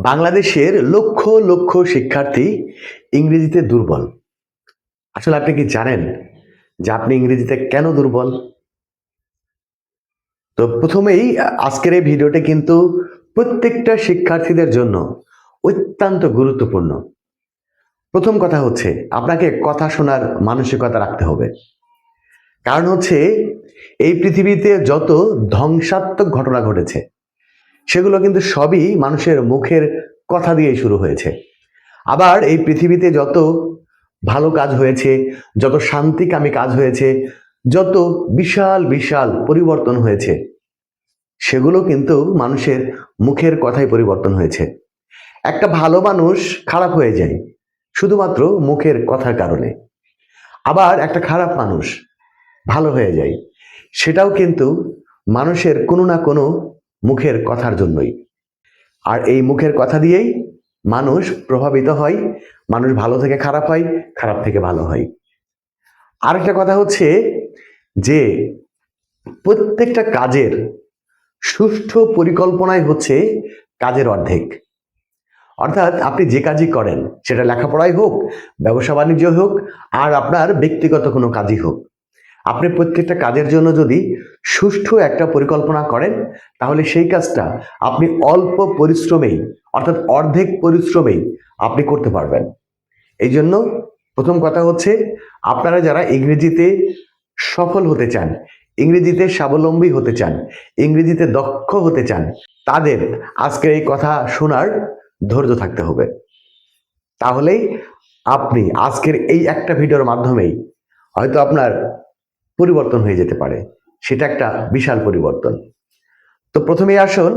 বাংলাদেশের লক্ষ লক্ষ শিক্ষার্থী ইংরেজিতে দুর্বল। আসলে আপনি কি জানেন যে আপনি ইংরেজিতে কেন দুর্বল? তো প্রথমেই আজকের এই ভিডিওটা কিন্তু প্রত্যেকটা শিক্ষার্থীদের জন্য অত্যন্ত গুরুত্বপূর্ণ। প্রথম কথা হচ্ছে আপনাকে কথা শোনার মানসিকতা রাখতে হবে। কারণ হচ্ছে এই পৃথিবীতে যত ধ্বংসাত্মক ঘটনা ঘটেছে সেগুলো কিন্তু সবই মানুষের মুখের কথা দিয়েই শুরু হয়েছে। আবার এই পৃথিবীতে যত ভালো কাজ হয়েছে, যত শান্তিকামী কাজ হয়েছে, যত বিশাল বিশাল পরিবর্তন হয়েছে, সেগুলো কিন্তু মানুষের মুখের কথাই পরিবর্তন হয়েছে। একটা ভালো মানুষ খারাপ হয়ে যায় শুধুমাত্র মুখের কথার কারণে। আবার একটা খারাপ মানুষ ভালো হয়ে যায়, সেটাও কিন্তু মানুষের কোনো না কোনো মুখের কথার জন্যই। আর এই মুখের কথা দিয়েই মানুষ প্রভাবিত হয়, মানুষ ভালো থেকে খারাপ হয়, খারাপ থেকে ভালো হয়। আরেকটা কথা হচ্ছে যে প্রত্যেকটা কাজের সুষ্ঠু পরিকল্পনাই হচ্ছে কাজের অর্ধেক। অর্থাৎ আপনি যে কাজই করেন, সেটা লেখাপড়াই হোক, ব্যবসা বাণিজ্য হোক, আর আপনার ব্যক্তিগত কোনো কাজই হোক, আপনি প্রত্যেকটা কাজের জন্য যদি সুষ্ঠু একটা পরিকল্পনা করেন, তাহলে সেই কাজটা আপনি অল্প পরিশ্রমেই, অর্থাৎ অর্ধেক পরিশ্রমেই আপনি করতে পারবেন। এই জন্য প্রথম কথা হচ্ছে, আপনারা যারা ইংরেজিতে সফল হতে চান, ইংরেজিতে স্বাবলম্বী হতে চান, ইংরেজিতে দক্ষ হতে চান, তাদের আজকের এই কথা শোনার ধৈর্য থাকতে হবে। তাহলেই আপনি আজকের এই একটা ভিডিওর মাধ্যমেই হয়তো আপনার পরিবর্তন হয়ে যেতে পারে। সেটা একটা বিশাল পরিবর্তন। তো প্রথমেই আসুন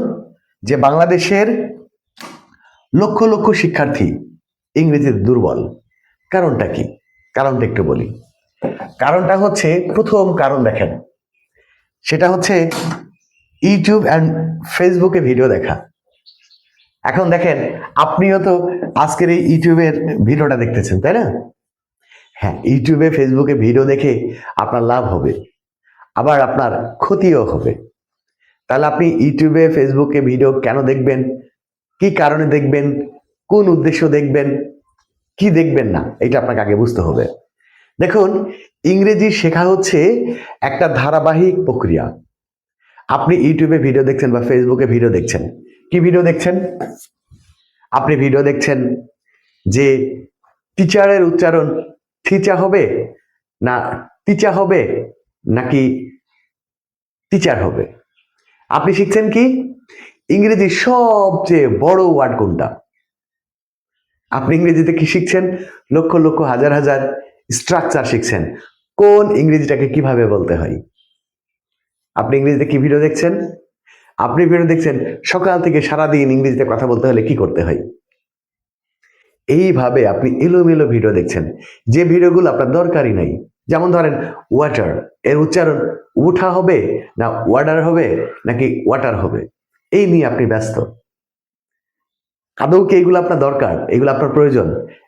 যে বাংলাদেশের লক্ষ লক্ষ শিক্ষার্থী ইংরেজিতে দুর্বল, কারণটা কি? কারণটা একটু বলি। কারণটা হচ্ছে, প্রথম কারণ দেখেন, সেটা হচ্ছে ইউটিউব অ্যান্ড ফেসবুকে ভিডিও দেখা। এখন দেখেন, আপনিও তো আজকের এই ইউটিউবের ভিডিওটা দেখতেছেন, তাই না? হ্যাঁ, ইউটিউবে ফেসবুকে ভিডিও দেখে আপনার লাভ হবে, আবার আপনার ক্ষতিও হবে। তাহলে আপনি ইউটিউবে ফেসবুকে ভিডিও কেন দেখবেন, কি কারণে দেখবেন, কোন উদ্দেশ্য দেখবেন, কি দেখবেন না, এটা আপনাকে আগে বুঝতে হবে। দেখুন, ইংরেজি শেখা হচ্ছে একটা ধারাবাহিক প্রক্রিয়া। আপনি ইউটিউবে ভিডিও দেখছেন বা ফেসবুকে ভিডিও দেখছেন, কি ভিডিও দেখছেন? আপনি ভিডিও দেখছেন যে টিচারের উচ্চারণ টিচা হবে না টিচা হবে, নাকি টিচার হবে। আপনি শিখছেন কি ইংরেজির সবচেয়ে বড় ওয়ার্ড কোনটা। আপনি ইংরেজিতে কি শিখছেন? লক্ষ লক্ষ হাজার হাজার স্ট্রাকচার শিখছেন, কোন ইংরেজিটাকে কিভাবে বলতে হয়। আপনি ইংরেজিতে কি ভিডিও দেখছেন? আপনি ভিডিও দেখছেন সকাল থেকে সারাদিন ইংরেজিতে কথা বলতে হলে কি করতে হয়। এইভাবে আপনি এলোমেলো ভিডিও দেখছেন, যে ভিডিওগুলো আপনার দরকারই নাই। যেমন ধরেন ওয়াটার, এর উচ্চারণ উঠা হবে না ওয়াটার হবে, নাকি ওয়াটার হবে, এই নিয়ে আপনি ব্যস্ত। আদৌ কি এগুলো আপনার দরকার? এগুলো আপনার প্রয়োজন?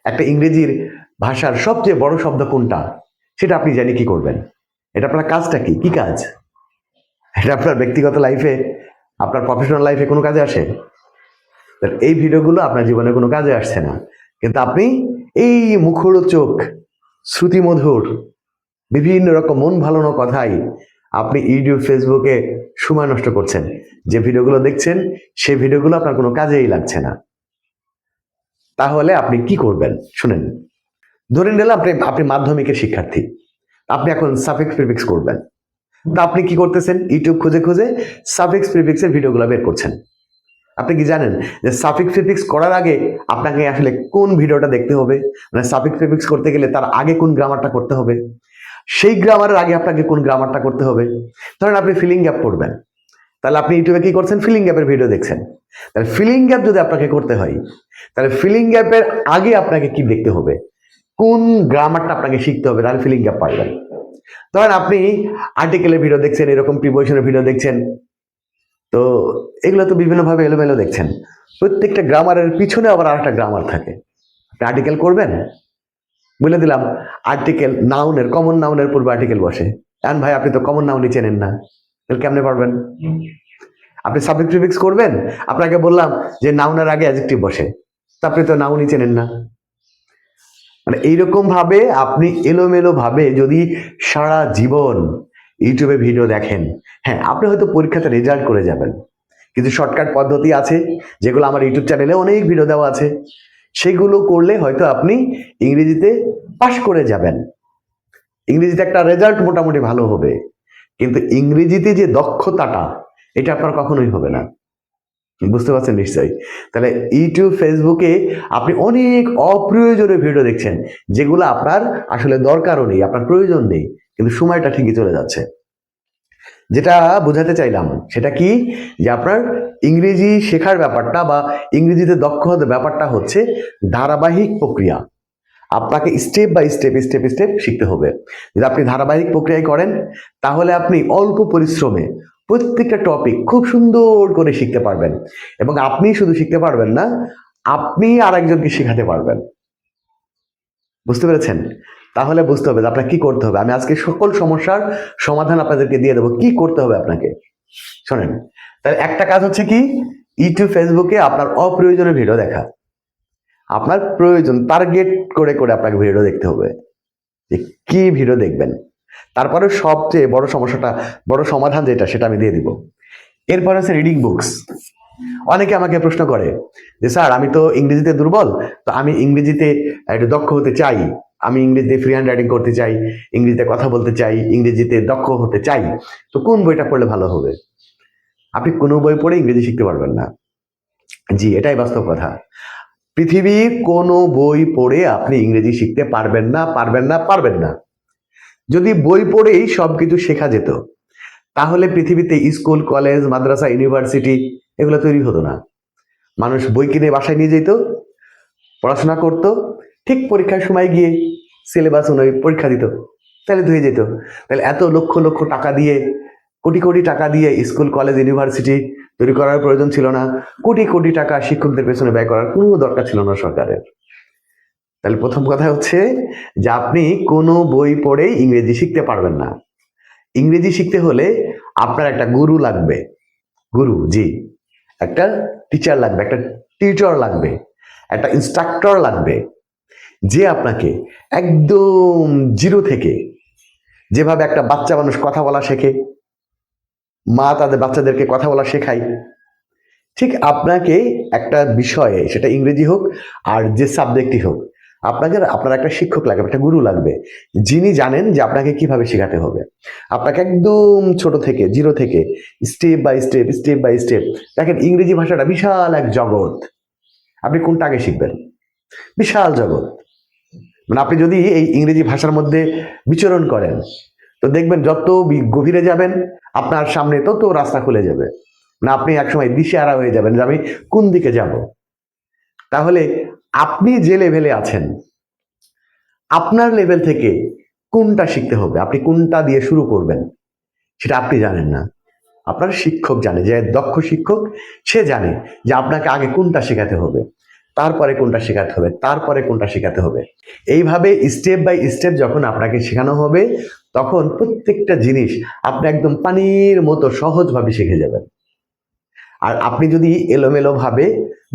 একটা ইংরেজির ভাষার সবচেয়ে বড় শব্দ কোনটা, সেটা আপনি জানি কি করবেন? এটা আপনার কাজটা কি? কি কাজ? এটা আপনার ব্যক্তিগত লাইফে, আপনার প্রফেশনাল লাইফে কোনো কাজে আসে? এই ভিডিওগুলো আপনার জীবনে কোনো কাজে আসছে না, কিন্তু আপনি এই মুখরোচক, শ্রুতিমধুর, বিভিন্ন রকম মন ভালোনো কথাই আপনি ইউটিউব ফেসবুকে সময় নষ্ট করছেন। যে ভিডিওগুলো দেখছেন সেই ভিডিওগুলো আপনার কোনো কাজেই লাগছে না। তাহলে আপনি কি করবেন শুনেন। ধরে নিলাম আপনি আপনি মাধ্যমিকের শিক্ষার্থী, আপনি এখন সাফিক্স প্রিফিক্স করবেন। তা আপনি কি করতেছেন? ইউটিউব খুঁজে খুঁজে সাফিক্স প্রিফিক্সের ভিডিওগুলো বের করছেন। আপনি কি জানেন যে সাফিক্স প্রিফিক্স করার আগে আপনাকে আসলে কোন ভিডিওটা দেখতে হবে? মানে সাফিক্স প্রিফিক্স করতে গেলে তার আগে কোন গ্রামারটা করতে হবে, সেই গ্রামারের আগে আপনাকে কোন গ্রামারটা করতে হবে। ধরেন আপনি ফিলিং গ্যাপ করবেন, তাহলে আপনি ইউটিউবে কি করছেন? ফিলিং গ্যাপের ভিডিও দেখছেন। তাহলে ফিলিং গ্যাপ যদি আপনাকে করতে হয়, তাহলে ফিলিং গ্যাপের আগে আপনাকে কি দেখতে হবে, কোন গ্রামারটা আপনাকে শিখতে হবে, তাহলে ফিলিং গ্যাপ পারবেন। ধরেন আপনি আর্টিকেলের ভিডিও দেখছেন, এরকম প্রিপোজিশনের ভিডিও দেখছেন, তো এগুলো তো বিভিন্নভাবে এলোমেলো দেখছেন। প্রত্যেকটা গ্রামারের পিছনে আবার আরেকটা গ্রামার থাকে। আপনি আর্টিকেল করবেন, বলে দিলাম আর্টিকেল নাউনের, কমন নাউনের পূর্বে আর্টিকেল বসে। এখন ভাই আপনি তো কমন নাউনই চেনেন না, তাহলে কেমনে পারবেন? আপনি সাবজেক্ট প্রিফিক্স করবেন, আপনাকে বললাম যে নাউনের আগে অ্যাডজেক্টিভ বসে, তা আপনি তো নাউনই চেনেন না। মানে এইরকম ভাবে আপনি এলোমেলো ভাবে যদি সারা জীবন ইউটিউবে ভিডিও দেখেন, হ্যাঁ আপনি হয়তো পরীক্ষাতে রেজাল্ট করে যাবেন, কিন্তু শর্টকাট পদ্ধতি আছে যেগুলো আমার ইউটিউব চ্যানেলে অনেক ভিডিও দেওয়া আছে, সেগুলো করলে হয়তো আপনি ইংরেজিতে পাশ করে যাবেন, ইংরেজিতে একটা রেজাল্ট মোটামুটি ভালো হবে, কিন্তু ইংরেজিতে যে দক্ষতাটা এটা আপনার কখনোই হবে না। বুঝতে পারছেন নিশ্চয়ই? তাহলে ইউটিউব ফেসবুকে আপনি অনেক অপ্রয়োজনীয় ভিডিও দেখছেন, যেগুলো আপনার আসলে দরকারও নেই, আপনার প্রয়োজন নেই, কিন্তু সময়টা ঠিকই চলে যাচ্ছে। যেটা বোঝাতে চাইলাম সেটা কি, যে আপনার ইংরেজি শেখার ব্যাপারটা বা ইংরেজিতে দক্ষ হওয়ার ব্যাপারটা হচ্ছে ধারাবাহিক প্রক্রিয়া। আপনাকে step by step step step শিখতে হবে। যদি আপনি ধারাবাহিক প্রক্রিয়ায় করেন, তাহলে আপনি অল্প পরিশ্রমে প্রত্যেকটা টপিক খুব সুন্দর করে শিখতে পারবেন, এবং আপনি শুধু শিখতে পারবেন না, আপনি আরেকজনকে শেখাতে পারবেন। বুঝতে পেরেছেন? তাহলে বুঝতে হবে যে আপনাকে কি করতে হবে। আমি আজকে সকল সমস্যার সমাধান আপনাদেরকে দিয়ে দেবো, কি করতে হবে আপনাকে। শোনেন, তাহলে একটা কাজ হচ্ছে কি, ইউটিউব ফেসবুকে আপনার অপ্রয়োজনীয় ভিডিও দেখা, আপনার প্রয়োজন টার্গেট করে করে আপনাকে ভিডিও দেখতে হবে যে কি ভিডিও দেখবেন। তারপরে সবচেয়ে বড় সমস্যাটা, বড় সমাধান যেটা, সেটা আমি দিয়ে দিব। এরপর হচ্ছে রিডিং বুকস। অনেকে আমাকে প্রশ্ন করে যে স্যার আমি তো ইংরেজিতে দুর্বল, তো আমি ইংরেজিতে একটু দক্ষ হতে চাই, আমি ইংরেজিতে ফ্রি হ্যান্ড রাইটিং করতে চাই, ইংরেজিতে কথা বলতে চাই, ইংরেজিতে দক্ষ হতে চাই, তো কোন বইটা পড়লে ভালো হবে? আপনি কোনো বই পড়ে ইংরেজি শিখতে পারবেন না। জি, এটাই বাস্তব কথা। পৃথিবীর কোনো বই পড়ে আপনি ইংরেজি শিখতে পারবেন না, পারবেন না, পারবেন না। যদি বই পড়েই সবকিছু শেখা যেত, তাহলে পৃথিবীতে স্কুল, কলেজ, মাদ্রাসা, ইউনিভার্সিটি এগুলো তৈরি হতো না। মানুষ বই কিনে বাসায় নিয়ে যেত, পড়াশোনা করতো, ঠিক পরীক্ষার সময় গিয়ে সিলেবাস অনুযায়ী পরীক্ষা দিত, তাহলে তো হয়ে যেত। তাহলে এত লক্ষ লক্ষ টাকা দিয়ে, কোটি কোটি টাকা দিয়ে স্কুল, কলেজ, ইউনিভার্সিটি তৈরি করার প্রয়োজন ছিল না, কোটি কোটি টাকা শিক্ষকদের পেছনে ব্যয় করার কোনো দরকার ছিল না সরকারের। তাহলে প্রথম কথা হচ্ছে যে আপনি কোনো বই পড়েই ইংরেজি শিখতে পারবেন না। ইংরেজি শিখতে হলে আপনার একটা গুরু লাগবে। গুরু, জি, একটা টিচার লাগবে, একটা টিউটর লাগবে, একটা ইনস্ট্রাক্টর লাগবে, যে আপনাকে একদম জিরো থেকে, যেভাবে একটা বাচ্চা মানুষ কথা বলা শেখে, মা তাদের বাচ্চাদেরকে কথা বলা শেখায়, ঠিক আপনাকে একটা বিষয়ে, সেটা ইংরেজি হোক আর যে সাবজেক্টই হোক, আপনার একটা শিক্ষক লাগবে, একটা গুরু লাগবে, যিনি জানেন যে আপনাকে কিভাবে শেখাতে হবে। আপনাকে একদম ছোট থেকে, জিরো থেকে, step by step step by step. দেখেন, ইংরেজি ভাষাটা বিশাল এক জগৎ, আপনি কোনটা আগে শিখবেন? বিশাল জগৎ। মানে আপনি যদি এই ইংরেজি ভাষার মধ্যে বিচরণ করেন, তো দেখবেন যত গভীরে যাবেন আপনার সামনে তত রাস্তা খুলে যাবে, না আপনি একসময় দিশেহারা হয়ে যাবেন যে আমি কোন দিকে যাব। তাহলে আপনি যে লেভেলে আছেন, আপনার লেভেল থেকে কোনটা শিখতে হবে, আপনি কোনটা দিয়ে শুরু করবেন, সেটা আপনি জানেন না। আপনার শিক্ষক জানে, যে দক্ষ শিক্ষক, সে জানে যে আপনাকে আগে কোনটা শেখাতে হবে, তারপরে কোনটা শেখাতে হবে, তারপরে কোনটা শেখাতে হবে। এইভাবে স্টেপ বাই স্টেপ যখন আপনাকে শেখানো হবে, তখন প্রত্যেকটা জিনিস আপনি একদম পানির মতো সহজভাবে শিখে যাবেন। আর আপনি যদি এলোমেলো ভাবে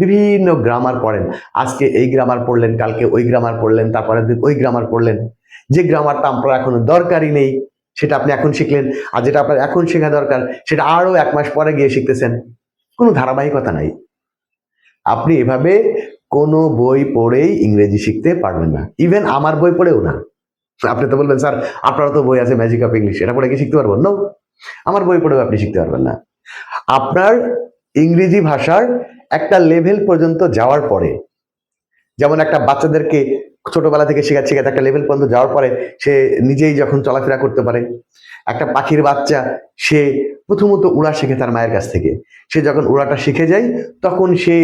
বিভিন্ন গ্রামার পড়েন, আজকে এই গ্রামার পড়লেন, কালকে ওই গ্রামার পড়লেন, তারপরে ওই গ্রামার পড়লেন, যে গ্রামারটা আপনার এখন দরকারই নেই সেটা আপনি এখন শিখলেন, আর যেটা আপনার এখন শেখা দরকার সেটা আরো 1 মাস পরে গিয়ে শিখতেছেন, কোনো ধারাবাহিকতা নাই। আপনি এভাবে কোনো বই পড়েই ইংরেজি শিখতে পারবেন না, ইভেন আমার বই পড়েও না। আপনি তো বলবেন স্যার আপনারও তো বই আছে ম্যাজিক অফ ইংলিশ, এটা পড়ে কি শিখতে পারবো? নো, আমার বই পড়েও আপনি শিখতে পারবেন না। আপনার ইংরেজি ভাষার একটা লেভেল পর্যন্ত যাওয়ার পরে, যেমন একটা বাচ্চাদেরকে ছোটবেলা থেকে শেখাতে শেখাতে একটা লেভেল পর্যন্ত যাওয়ার পরে সে নিজেই যখন চলাফেরা করতে পারে, একটা পাখির বাচ্চা সে প্রথমত উড়া শেখে তার মায়ের কাছ থেকে, সে যখন উড়াটা শিখে যায় তখন সে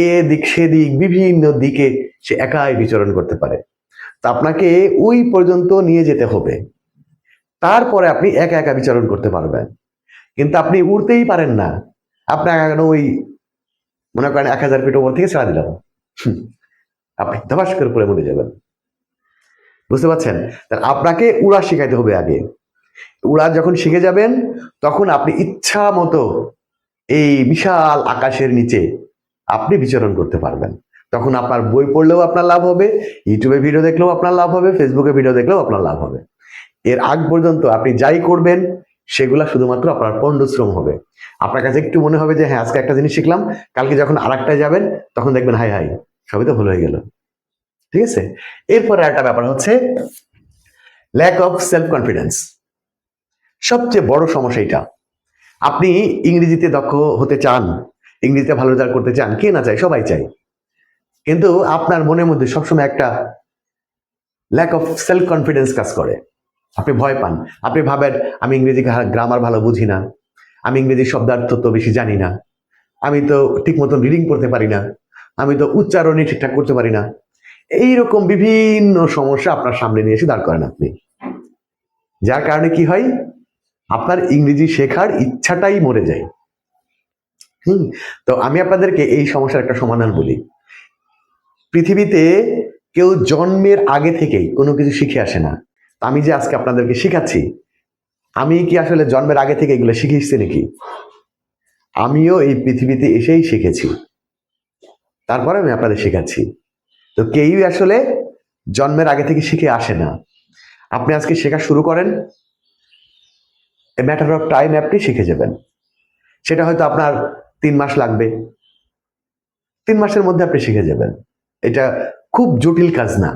এদিক সেদিক বিভিন্ন দিকে সে একাই বিচরণ করতে পারে। তা আপনাকে ওই পর্যন্ত নিয়ে যেতে হবে, তারপরে আপনি একা একা বিচরণ করতে পারবেন। কিন্তু আপনি উড়তেই পারেন না, আপনার ওই মনে করেন 1000 ফিট ওপর থেকে ছেড়া দিলাম, আপনি ধবাস করে পড়ে মরে যাবেন। বুঝতে পারছেন? তাহলে আপনাকে উড়া শিখাইতে হবে আগে। উড়া যখন শিখে যাবেন, তখন আপনি ইচ্ছা মতো এই বিশাল আকাশের নিচে আপনি বিচরণ করতে পারবেন। তখন আপনার বই পড়লেও আপনার লাভ হবে, ইউটিউবে ভিডিও দেখলেও আপনার লাভ হবে, ফেসবুকে ভিডিও দেখলেও আপনার লাভ হবে। এর আগ পর্যন্ত আপনি যাই করবেন সেগুলা শুধুমাত্র আপনার পণ্ডশ্রম হবে। আপনার কাছে একটু মনে হবে যে হ্যাঁ আজকে একটা জিনিস শিখলাম, কালকে যখন আরেকটায় যাবেন তখন দেখবেন হাই হাই সবই তো ভুল হয়ে গেল। ঠিক আছে, এরপরে একটা ব্যাপার হচ্ছে ল্যাক অফ সেলফ কনফিডেন্স। সবচেয়ে বড় সমস্যা এটা। আপনি ইংরেজিতে দক্ষ হতে চান, ইংরেজিতে ভালো রেজাল্ট করতে চান, কে না চায়, সবাই চায়, কিন্তু আপনার মনের মধ্যে সবসময় একটা ল্যাক অফ সেলফ কনফিডেন্স কাজ করে। আপনি ভয় পান, আপনি ভাবেন আমি ইংরেজি গ্রামার ভালো বুঝি না, আমি ইংরেজি শব্দার্থ তো বেশি জানি না, আমি তো ঠিক মতন রিডিং করতে পারি না, আমি তো উচ্চারণই ঠিকঠাক করতে পারি না। এইরকম বিভিন্ন সমস্যা আপনার সামনে নিয়ে এসে দাঁড় করেন আপনি, যার কারণে কি হয়, আপনার ইংরেজি শেখার ইচ্ছাটাই মরে যায়। তো আমি আপনাদেরকে এই সমস্যার একটা সমাধান বলি। পৃথিবীতে কেউ জন্মের আগে থেকেই কোনো কিছু শিখে আসে না। আমি যে আজকে আপনাদেরকে শেখাচ্ছি, আমি কি আসলে জন্মের আগে থেকে এগুলো শিখে এসেছি নাকি? আমিও এই পৃথিবীতে এসেই শিখেছি, তারপরে আমি আপনাদের শেখাচ্ছি। তো কেউই আসলে জন্মের আগে থেকে শিখে আসে না। আপনি আজকে শেখা শুরু করেন, এ ম্যাটার অফ টাইম আপনি শিখে যাবেন। সেটা হয়তো আপনার 3 মাস লাগবে, 3 মাসের মধ্যে আপনি শিখে যাবেন। এটা খুব জটিল কাজ না।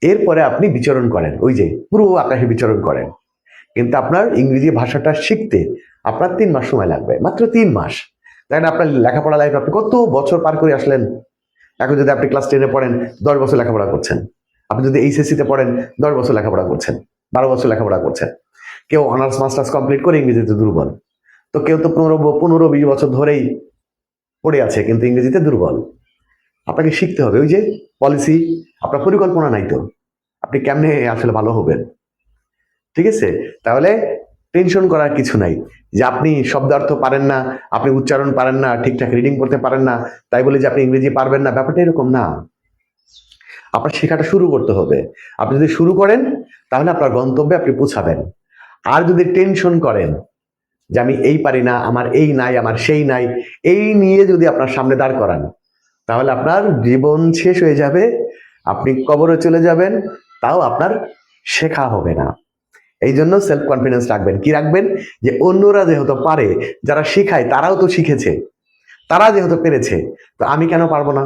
এরপরে আপনি বিচরণ করেন, ওই যে পুরো আকাশে বিচরণ করেন, কিন্তু আপনার ইংরেজি ভাষাটা শিখতে আপনার 3 মাস সময় লাগবে, মাত্র 3 মাস। তাই না? আপনার লেখাপড়া লাইফে আপনি কত বছর পার করে আসলেন। এখন যদি আপনি ক্লাস 10-এ পড়েন 10 বছর লেখাপড়া করছেন, আপনি যদি এইচএসসিতে পড়েন 10 বছর লেখাপড়া করছেন, 12 বছর লেখাপড়া করছেন। কেউ অনার্স মাস্টার্স কমপ্লিট করে ইংরেজিতে দুর্বল, তো কেউ তো 15-20 বছর ধরেই পড়ে আছে কিন্তু ইংরেজিতে দুর্বল। আপনাকে শিখতে হবে। ওই যে পলিসি, আপনার পরিকল্পনা নাই তো আপনি কেমনে আসলে ভালো হবেন? ঠিক আছে, তাহলে টেনশন করার কিছু নাই যে আপনি শব্দার্থ পারেন না, আপনি উচ্চারণ পারেন না, ঠিকঠাক রিডিং করতে পারেন না, তাই বলে যে আপনি ইংরেজি পারবেন না, ব্যাপারটা এরকম না। আপনার শেখাটা শুরু করতে হবে। আপনি যদি শুরু করেন তাহলে আপনার গন্তব্যে আপনি পৌঁছাবেন। আর যদি টেনশন করেন যে আমি এই পারি না, আমার এই নাই, আমার সেই নাই, এই নিয়ে যদি আপনার সামনে দাঁড় করান, তাহলে আপনার জীবন শেষ হয়ে যাবে, আপনি কবরে চলে যাবেন, তাও আপনার শেখা হবে না। এই জন্য সেলফ কনফিডেন্স রাখবেন। কি রাখবেন? যে অন্যরা যেহেতু পারে, যারা শেখায় তারাও তো শিখেছে, তারা যেহেতু পেরেছে, তো আমি কেন পারবো না?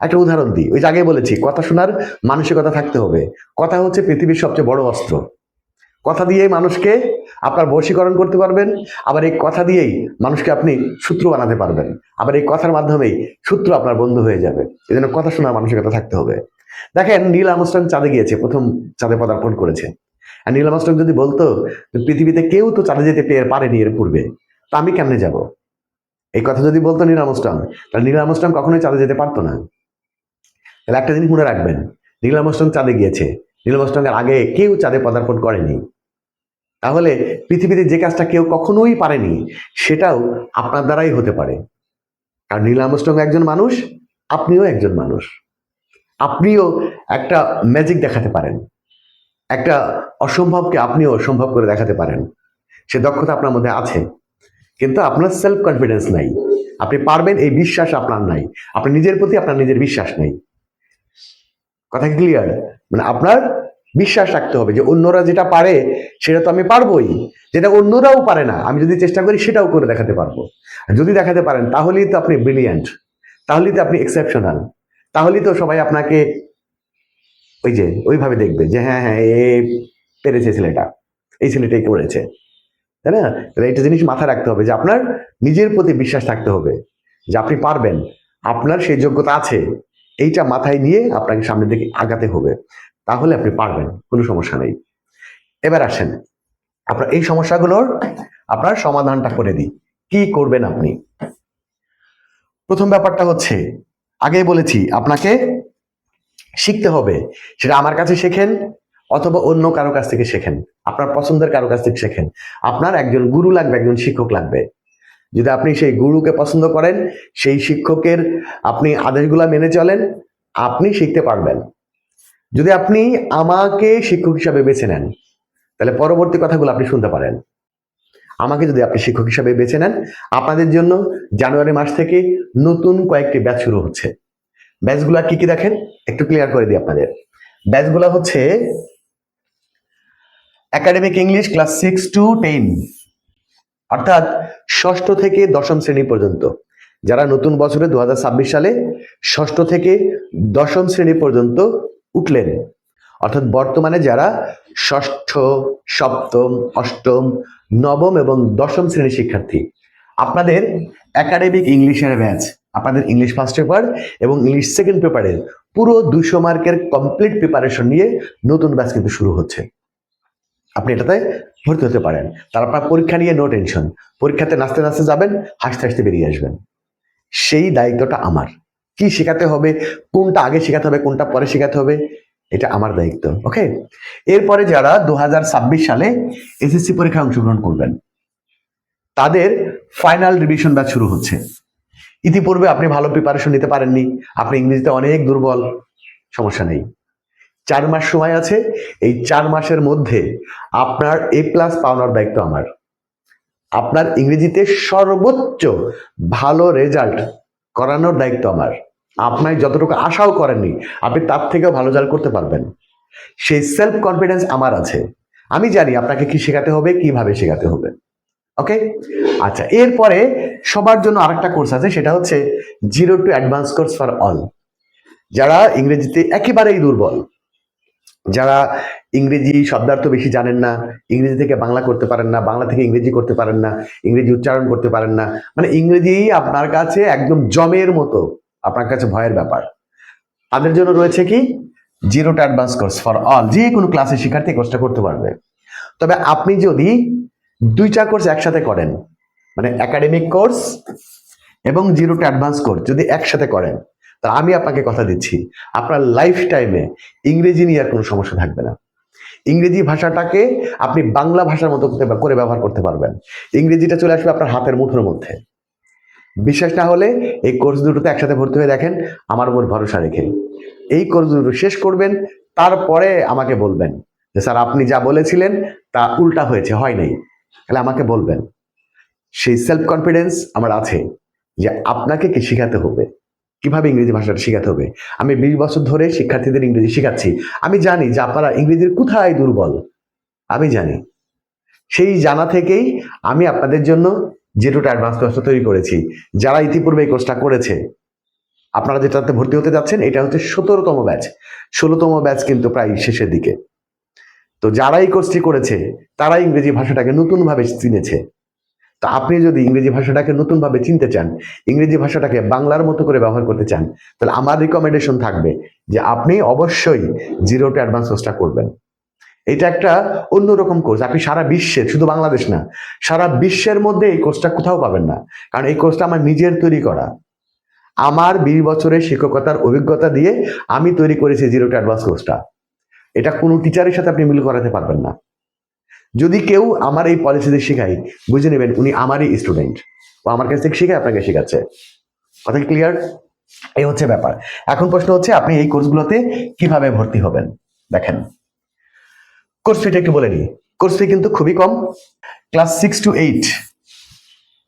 একটা উদাহরণ দিই, ওই যে আগে বলেছি কথা শোনার মানসিকতা থাকতে হবে। কথা হচ্ছে পৃথিবীর সবচেয়ে বড় অস্ত্র। কথা দিয়েই মানুষকে আপনার বশীকরণ করতে পারবেন, আবার এই কথা দিয়েই মানুষকে আপনি শত্রু বানাতে পারবেন, আবার এই কথার মাধ্যমেই শত্রু আপনার বন্ধু হয়ে যাবে। এই জন্য কথা শোনার মানসিকতা থাকতে হবে। দেখেন, নীল আর্মস্ট্রং চাঁদে গিয়েছে, প্রথম চাঁদে পদার্পণ করেছে। আর নীল আর্মস্ট্রং যদি বলতো পৃথিবীতে কেউ তো চাঁদে যেতে পারেনি এর পূর্বে, তো আমি কেমনে যাব, এই কথা যদি বলতো নীল আর্মস্ট্রং, তাহলে নীল আর্মস্ট্রং কখনোই চাঁদে যেতে পারতো না। তাহলে একটা জিনিস মনে রাখবেন, নীল আর্মস্ট্রং চাঁদে গিয়েছে, নীল আর্মস্ট্রং এর আগে কেউ চাঁদে পদার্পণ করেনি। তাহলে পৃথিবীতে যে কাজটা কেউ কখনোই পারেনি সেটাও আপনার দ্বারাই হতে পারে। কারণ নীল আর্মস্ট্রং একজন মানুষ, আপনিও একজন মানুষ, আপনিও একটা ম্যাজিক দেখাতে পারেন, একটা অসম্ভবকে আপনিও সম্ভব করে দেখাতে পারেন। সে দক্ষতা আপনার মধ্যে আছে, কিন্তু আপনার সেলফ কনফিডেন্স নাই। আপনি পারবেন এই বিশ্বাস আপনার নাই, আপনার নিজের প্রতি আপনার নিজের বিশ্বাস নেই। কথা ক্লিয়ার? মানে আপনার বিশ্বাস রাখতে হবে যে অন্যরা যেটা পারে সেটা তো আমি পারবোই, যেটা অন্যরাও পারে না আমি যদি চেষ্টা করি সেটাও করে দেখাতে পারবো। যদি দেখাতে পারেন তাহলেই তো আপনি ব্রিলিয়ান্ট, তাহলেই তো আপনি এক্সেপশনাল, তাহলেই তো সবাই আপনাকে ওই যে ওইভাবে দেখবে যে হ্যাঁ হ্যাঁ এ পেরেছে ছেলেটা, এই ছেলেটাই করেছে। তাই না? তাহলে একটা জিনিস মাথায় রাখতে হবে যে আপনার নিজের প্রতি বিশ্বাস থাকতে হবে যে আপনি পারবেন, আপনার সেই যোগ্যতা আছে, এইটা মাথায় নিয়ে আপনাকে সামনের দিকে আগাতে হবে, তাহলে আপনি পারবেন, কোনো সমস্যা নেই। এবার আসেন আপনার এই সমস্যাগুলোর আপনার সমাধানটা করে দিই। কি করবেন আপনি? প্রথম ব্যাপারটা হচ্ছে, আগেই বলেছি আপনাকে শিখতে হবে, সেটা আমার কাছে শেখেন অথবা অন্য কারো কাছ থেকে শেখেন, আপনার পছন্দের কারো কাছ থেকে শেখেন। আপনার একজন গুরু লাগবে, একজন শিক্ষক লাগবে। যদি আপনি সেই গুরুকে পছন্দ করেন, সেই শিক্ষকের আপনি আদেশগুলা মেনে চলেন, আপনি শিখতে পারবেন। যদি আপনি আমাকে শিক্ষক হিসাবে বেছে নেন, তাহলে পরবর্তী কথাগুলো আপনি শুনতে পারেন। আমাকে যদি আপনি শিক্ষক হিসাবে বেছে নেন, আপনাদের জন্য জানুয়ারি মাস থেকে নতুন কয়েকটি ব্যাচ শুরু হচ্ছে। ব্যাচগুলো কি কি দেখেন, একটু ক্লিয়ার করে দিই আপনাদের। ব্যাচগুলো হচ্ছে একাডেমিক ইংলিশ ক্লাস 6 to 10, অর্থাৎ ষষ্ঠ থেকে দশম শ্রেণী পর্যন্ত। যারা নতুন বছরে 2026 সালে ষষ্ঠ থেকে দশম শ্রেণী পর্যন্ত উঠলেন, অর্থাৎ বর্তমানে যারা ষষ্ঠ, সপ্তম, অষ্টম, নবম এবং দশম শ্রেণীর শিক্ষার্থী, আপনাদের একাডেমিক ইংলিশের ব্যাচ, আপনাদের ইংলিশ ফার্স্ট পেপার এবং ইংলিশ সেকেন্ড পেপারের পুরো 200 মার্কের কমপ্লিট প্রিপারেশন নিয়ে নতুন ব্যাচ কিন্তু শুরু হচ্ছে। আপনি এটাতে ভর্তি হতে পারেন। তারপর পরীক্ষা নিয়ে নো টেনশন, পরীক্ষাতে নাচতে নাচতে যাবেন, হাসতে হাসতে বেরিয়ে আসবেন। সেই দায়িত্বটা আমার। কি শেখাতে হবে, কোনটা আগে শেখাতে হবে, কোনটা পরে শেখাতে হবে, এটা আমার দায়িত্ব। ওকে, এরপরে যারা 2026 সালে এসএসসি পরীক্ষায় অংশগ্রহণ করবেন, তাদের ফাইনাল রিভিশন ব্যাচ শুরু হচ্ছে। ইতিপূর্বে আপনি ভালো প্রিপারেশন নিতে পারেননি, আপনি ইংরেজিতে অনেক দুর্বল, সমস্যা নেই, 4 মাস সময় আছে। এই 4 মাসের মধ্যে আপনার A+ পাওয়ানোর দায়িত্ব আমার। আপনার ইংরেজিতে সর্বোচ্চ ভালো রেজাল্ট করানোর দায়িত্ব আমার। আপনার যতটুকু আশাও করেননি, আপনি তার থেকেও ভালো রেজাল্ট করতে পারবেন। সেই সেলফ কনফিডেন্স আমার আছে। আমি জানি আপনাকে কি শেখাতে হবে, কিভাবে শেখাতে হবে। ওকে, আচ্ছা, এরপরে সবার জন্য আরেকটা কোর্স আছে, সেটা হচ্ছে 0 to advance course for all. যারা ইংরেজিতে একেবারেই দুর্বল, যারা ইংরেজি শব্দার্থ বেশি জানেন না, ইংরেজি থেকে বাংলা করতে পারেন না, বাংলা থেকে ইংরেজি করতে পারেন না, ইংরেজি উচ্চারণ করতে পারেন না, মানে ইংরেজি আপনার কাছে একদম জমের মতো, আপনার কাছে ভয়ের ব্যাপার, তাদের জন্য রয়েছে কি 0 to advance course for all. যে কোনো ক্লাসের শিক্ষার্থী কোর্সটা করতে পারবে। তবে আপনি যদি 2টা কোর্স একসাথে করেন, মানে একাডেমিক কোর্স এবং 0 to অ্যাডভান্স কোর্স যদি একসাথে করেন, তা আমি আপনাকে কথা দিচ্ছি, আপনার লাইফ টাইমে ইংরেজি নিয়ে আর কোনো সমস্যা থাকবে না। ইংরেজি ভাষাটাকে আপনি বাংলা ভাষার মতো করে ব্যবহার করতে পারবেন। ইংরেজিটা চলে আসবে আপনার হাতের মুঠোর মধ্যে। বিশ্বাস না হলে এই কোর্স দুটোতে একসাথে ভর্তি হয়ে দেখেন, আমার উপর ভরসা রেখে। এই কোর্স দুটো শেষ করবেন, তারপরে আমাকে বলবেন যে স্যার আপনি যা বলেছিলেন তা উল্টা হয়েছে, হয় নাই, তাহলে আমাকে বলবেন। সেই সেলফ কনফিডেন্স আমার আছে যে আপনাকে কি শেখাতে হবে, কিভাবে ইংরেজি ভাষাটা শেখাতে হবে। আমি 20 বছর ধরে শিক্ষার্থীদের ইংরেজি শেখাচ্ছি। আমি জানি যে আপনারা ইংরেজির কোথায় দুর্বল, আমি জানি। সেই জানা থেকেই আমি আপনাদের জন্য 0 to অ্যাডভান্স কোর্সটা তৈরি করেছি। যারা ইতিপূর্বে এই কোর্সটা করেছে, আপনারা যেটাতে ভর্তি হতে যাচ্ছেন, এটা হচ্ছে 17তম ব্যাচ। 16তম ব্যাচ কিন্তু প্রায় শেষের দিকে। তো যারা এই কোর্সটি করেছে, তারা ইংরেজি ভাষাটাকে নতুনভাবে চিনেছে। তা আপনি যদি ইংরেজি ভাষাটাকে নতুনভাবে চিনতে চান, ইংরেজি ভাষাটাকে বাংলার মতো করে ব্যবহার করতে চান, তাহলে আমার রিকমেন্ডেশন থাকবে যে আপনি অবশ্যই 0 to অ্যাডভান্স কোর্সটা করবেন। এটা একটা অন্যরকম কোর্স। আপনি সারা বিশ্বের, শুধু বাংলাদেশ না, সারা বিশ্বের মধ্যে এই কোর্সটা কোথাও পাবেন না। কারণ এই কোর্সটা আমার নিজের তৈরি করা। আমার 20 বছরের শিক্ষকতার অভিজ্ঞতা দিয়ে আমি তৈরি করেছি 0 to অ্যাডভান্স কোর্সটা। এটা কোনো টিচারের সাথে আপনি মিল করাতে পারবেন না। যদি কেউ আমার এই পলিসিতে শেখায়, বুঝে নেবেন উনি আমারই স্টুডেন্ট, ও আমার কাছ থেকে শিখে আপনাকে শেখাচ্ছে। কথা ক্লিয়ার? এই হচ্ছে ব্যাপার। এখন প্রশ্ন হচ্ছে আপনি এই কোর্সগুলোতে কিভাবে ভর্তি হবেন। দেখেন, কোর্স ফিটা একটু বলে নিই। কোর্স ফি কিন্তু খুবই কম। ক্লাস 6 to 8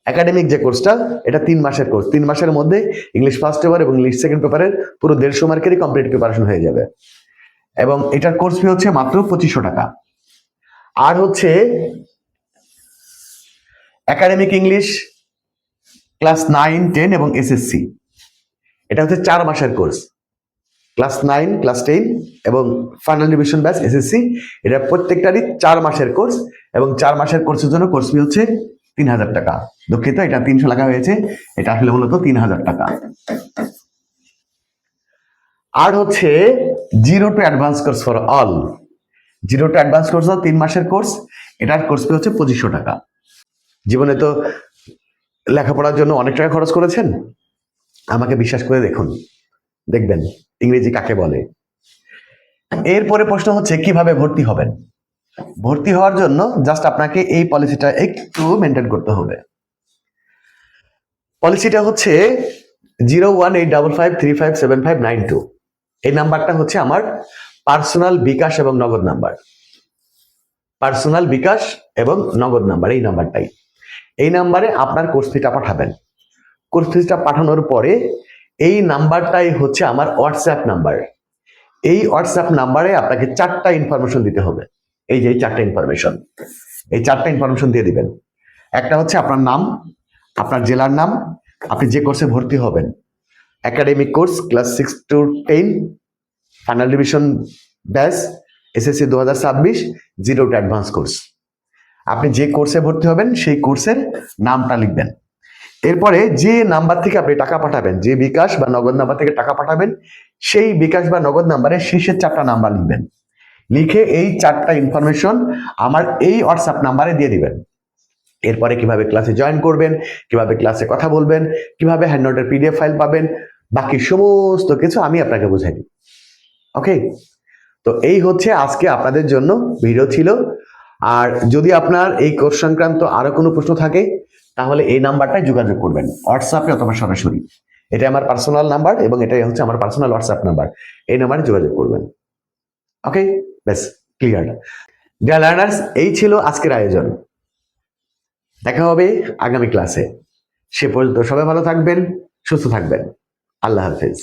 একাডেমিক যে কোর্সটা, এটা 3 মাসের কোর্স। 3 মাসের মধ্যে ইংলিশ ফার্স্ট পেপার এবং ইংলিশ সেকেন্ড পেপারের পুরো 150 মার্কেরই কমপ্লিট প্রিপারেশন হয়ে যাবে। এবং এটার কোর্স ফি হচ্ছে মাত্র 2500 টাকা। আর হচ্ছে একাডেমিক ইংলিশ ক্লাস 9, 10 এবং এসএসসি, এটা হচ্ছে 4 মাসের কোর্স। ক্লাস 9, ক্লাস 10 এবং ফাইনাল রিভিশন ব্যাচ এসএসসি, এটা প্রত্যেকটারই 4 মাসের কোর্স। এবং 4 মাসের কোর্সের জন্য কোর্স ফি হচ্ছে 3000 টাকা। দুঃখিত, এটা 300 লেখা হয়েছে, এটা আসলে মূলত 3000 টাকা। আর হচ্ছে 0 to advance course for all. 0 to advance course 3 মাসের কোর্স, এটার কোর্স ফি হচ্ছে 2500 টাকা। জীবনে তো লেখাপড়ার জন্য অনেক টাকা খরচ করেছেন, আমাকে বিশ্বাস করে দেখুন, দেখবেন ইংরেজি কাকে বলে। এরপরে প্রশ্ন হচ্ছে কিভাবে ভর্তি হবেন। ভর্তি হওয়ার জন্য জাস্ট আপনাকে এই পলিসিটা একটু মেনটেন করতে হবে। পলিসিটা হচ্ছে 01855357592। এই নাম্বারটা হচ্ছে আমার পার্সোনাল বিকাশ এবং নগদ নাম্বার। পার্সোনাল বিকাশ এবং নগদ নাম্বার, এই নাম্বারটাই। এই নাম্বারে আপনার কোর্স ফিটা পাঠাবেন। কোর্স ফিটা পাঠানোর পরে এই নাম্বারটাই হচ্ছে আমার হোয়াটসঅ্যাপ নাম্বার। এই হোয়াটসঅ্যাপ নাম্বারে আপনাকে 4টা ইনফরমেশন দিতে হবে। এই যে এই 4টা ইনফরমেশন, এই 4টা ইনফরমেশন দিয়ে দিবেন। একটা হচ্ছে আপনার নাম, আপনার জেলার নাম, আপনি যে কোর্সে ভর্তি হবেন, academic course class 6 to 10, final division batch, SSC 2026, zero to advance course. আপনি যে কোর্সে ভর্তি হবেন সেই কোর্সের নামটা লিখবেন। এরপরে যে নাম্বার থেকে আপনি টাকা পাঠাবেন, যে বিকাশ বা নগদ নাম্বার থেকে টাকা পাঠাবেন, সেই বিকাশ বা নগদ নাম্বারের শেষের 4টা নাম্বার লিখবেন। লিখে এই 4টা ইনফরমেশন আমার এই হোয়াটসঅ্যাপ নাম্বারে দিয়ে দিবেন। এরপরে কিভাবে ক্লাসে জয়েন করবেন, কিভাবে ক্লাসে কথা বলবেন, কিভাবে হ্যান্ডনোটের পিডিএফ ফাইল পাবেন, বাকি সমস্ত কিছু আমি আপনাকে বুঝাই দিই। ওকে, তো এই হচ্ছে আজকে আপনাদের জন্য ভিডিও ছিল। আর যদি আপনার এই কোর্স সংক্রান্ত আরো কোনো প্রশ্ন থাকে তাহলে এই নাম্বারটায় যোগাযোগ করবেন, হোয়াটসঅ্যাপে অথবা সরাসরি। এটা আমার পার্সোনাল নাম্বার এবং এটাই হচ্ছে আমার পার্সোনাল হোয়াটসঅ্যাপ নাম্বার। এই নাম্বারে যোগাযোগ করবেন। ওকে, ব্যাস ক্লিয়ার। ডিয়ার লার্নার্স, এই ছিল আজকের আয়োজন। দেখা হবে আগামী ক্লাসে। সে পর্যন্ত সবাই ভালো থাকবেন, সুস্থ থাকবেন। আল্লাহ হাফেজ।